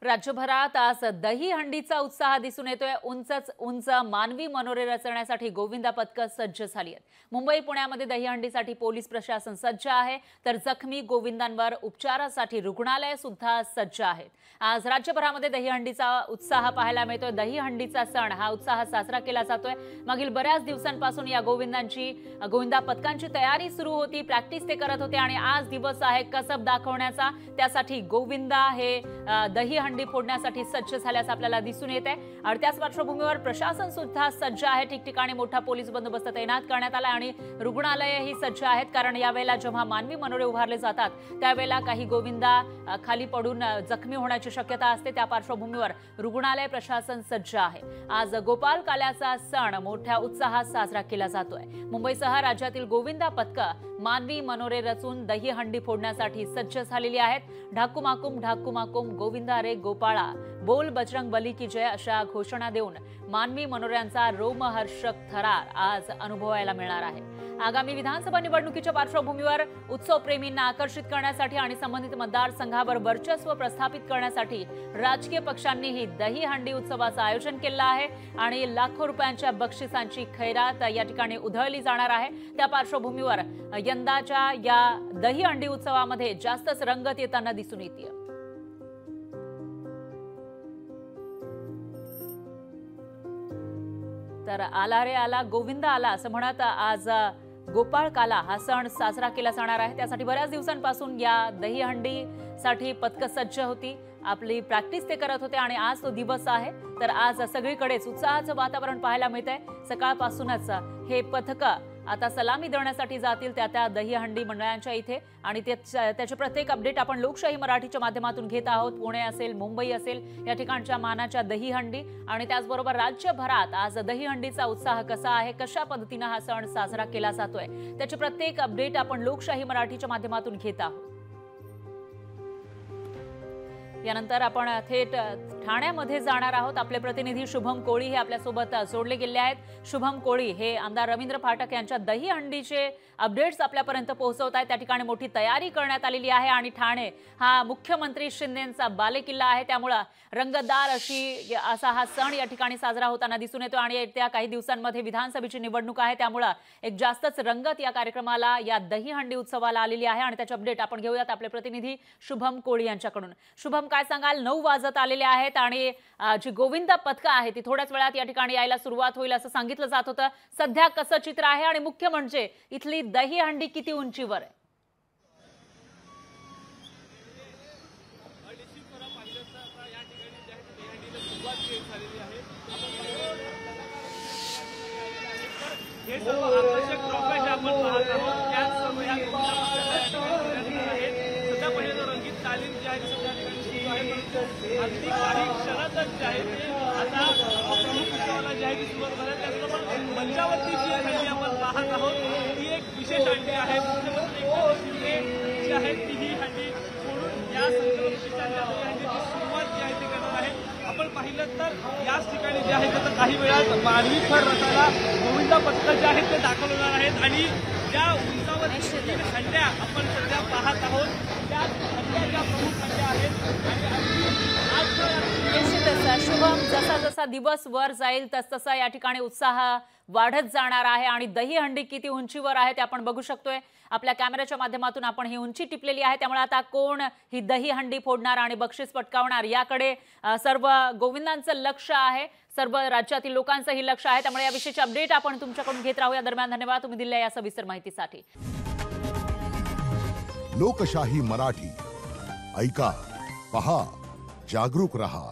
राज्यभरात आज दहीहंडीचा उत्साह दिसून येतोय। उंच मानवी मनोरे रचण्यासाठी गोविंदा पथकं सज्ज झाली आहेत। मुंबई पुण्यामध्ये दहीहंडीसाठी पोलीस प्रशासन सज्ज आहे, तर जखमी गोविंदांवर उपचारासाठी रुग्णालय सुद्धा सज्ज आहेत। आज राज्यभरामध्ये दहीहंडीचा उत्साह पाहायला मिळतोय। दहीहंडीचा सण हा उत्साह साजरा केला जातोय। मागील बऱ्याच दिवसांपासून या गोविंदा पथकांची तयारी सुरू होती, प्रॅक्टिस ते करत होते आणि आज दिवस आहे कसब दाखवण्याचा। त्यासाठी गोविंदा हे दहीहंडी फोडण्यासाठी सज्ज झाल्याचं आपल्याला दिसून येते आणि त्याच पार्श्वभूमीवर प्रशासन सुद्धा सज्ज आहे। ठिकठिकाणी मोठा पोलीस बंदोबस्त तैनात करण्यात आला आणि रुग्णालयही सज्ज आहेत, कारण यावेळेला जेव्हा मानवी मनोरे उभारले जातात त्यावेळेला काही गोविंदा खाली पडून जखमी होण्याची शक्यता असते। त्या पार्श्वभूमीवर रुग्णालय प्रशासन सज्ज आहे। आज गोपाल काल्याचा सण मोठ्या उत्साहात साजरा केला जातोय। मुंबईसह राज्यातील गोविंदा पथकं मानवी मनोरे रचून दहीहंडी फोडण्यासाठी सज्ज झालेली आहेत। ढाकूमाकुम गोविंदा रे गोपाळा, बोल बजरंग बली की जय अशा घोषणा देऊन मानवी मनोऱ्यांचा रोमहर्षक थरार आज अनुभवायला मिळणार आहे। आगामी विधानसभा निवडणुकीच्या पार्श्वभूमीवर उत्सव प्रेमींना आकर्षित करण्यासाठी आणि संबंधित मतदारसंघावर वर्चस्व प्रस्थापित करण्यासाठी राजकीय पक्षांनीही दहीहंडी उत्सवाचं आयोजन केलं आहे आणि लाखो रुपयांच्या बक्षिसांची खैरात या ठिकाणी उधळली जाणार आहे। त्या पार्श्वभूमीवर यंदाच्या या दहीहंडी उत्सवामध्ये जास्तच रंगत येताना दिसून येते। तर आला रे आला गोविंदा आला असं म्हणत आज गोपाळ काला हा सण साजरा केला जाणार आहे। त्यासाठी बऱ्याच दिवसांपासून या दहीहंडीसाठी पथकं सज्ज होती, आपली प्रॅक्टिस ते करत होते आणि आज तो दिवस आहे। तर आज सगळीकडेच उत्साहाचं वातावरण पाहायला मिळतंय। सकाळपासूनच हे पथकं आता सलामी देण्यासाठी जातील त्या दहीहंडी मंडळांच्या इथे आणि त्याचे प्रत्येक अपडेट आपण लोकशाही मराठीच्या माध्यमातून घेत आहोत। पुणे असेल, मुंबई असेल, या ठिकाणच्या मानाच्या दहीहंडी आणि त्याचबरोबर राज्यभरात आज दहीहंडीचा उत्साह कसा आहे, कशा पद्धतीने हा सण साजरा केला जातोय, त्याचे प्रत्येक अपडेट आपण लोकशाही मराठीच्या माध्यमातून घेत आहोत। यानंतर आपण थेट ठाण्यामध्ये जाणार आहोत। आपले प्रतिनिधी शुभम कोळी हे आपल्यासोबत जोडले गेले आहेत। शुभम कोळी हे आमदार रवींद्र फाटक यांच्या दहीहंडीचे अपडेट्स आपल्यापर्यंत पोहोचवत आहेत। त्या ठिकाणी मोठी तयारी करण्यात आलेली आहे आणि ठाणे हा मुख्यमंत्री शिंदेंचा बालेकिल्ला आहे, त्यामुळे रंगतदार असा हा सण या ठिकाणी साजरा होताना दिसून येतो आणि येत्या काही दिवसांमध्ये विधानसभेची निवडणूक आहे, त्यामुळे एक जास्तच रंगत या कार्यक्रमाला, या दहीहंडी उत्सवाला आलेली आहे आणि त्याचे अपडेट आपण घेऊयात आपले प्रतिनिधी शुभम कोळी यांच्याकडून। शुभम, काय सांगाल? 9 वाजत आलेले आहेत आणि जी गोविंदा पथकं आहे ती थोड्याच वेळात या ठिकाणी यायला सुरुवात होईल असं सांगितलं जात होतं। सध्या कसं चित्र आहे आणि मुख्य म्हणजे इथली दहीहंडी किती उंचीवर आहे? अगदी काही क्षणातच जे आहे ते आता प्रमुख उत्सवाला जी आहे ती सुरुवात झाली। त्याचबरोबर मंचावरती जी हंडी आपण पाहत आहोत ती एक विशेष हंडी आहे। मुख्यमंत्री एकनाथ शिंदे जी आहे ती ही हंडी फोडून या संकल्पनेच्या हंडीची सुरुवात जी आहे ती करणार आहे। आपण पाहिलं तर याच ठिकाणी जे आहे तर काही वेळात मानवी थर रचायला गोविंदा पथकं जे आहेत ते दाखल होणार आहेत आणि ज्या उंचावरती हंड्या आपण सध्या पाहत आहोत त्या हंड्या ज्या प्रमुख हंड्या आहेत। निश्चितच शुभम, जसा जसा दिवस वर जाईल तसतसा या ठिकाणी उत्साह वाढत जाणार आहे आणि दहीहंडी किती उंचीवर आहे ते आपण बघू शकतोय। आपल्या कॅमेऱ्याच्या माध्यमातून आपण ही उंची टिपलेली आहे, त्यामुळे आता कोण ही दहीहंडी फोडणार आणि बक्षीस पटकावणार याकडे सर्व गोविंदांचं लक्ष आहे, सर्व राज्यातील लोकांचंही लक्ष आहे। त्यामुळे याविषयीचे अपडेट आपण तुमच्याकडून घेत राहूया। दरम्यान धन्यवाद तुम्ही दिलेल्या या सविस्तर माहितीसाठी। लोकशाही मराठी ऐका, पहा, जागरूक रहा।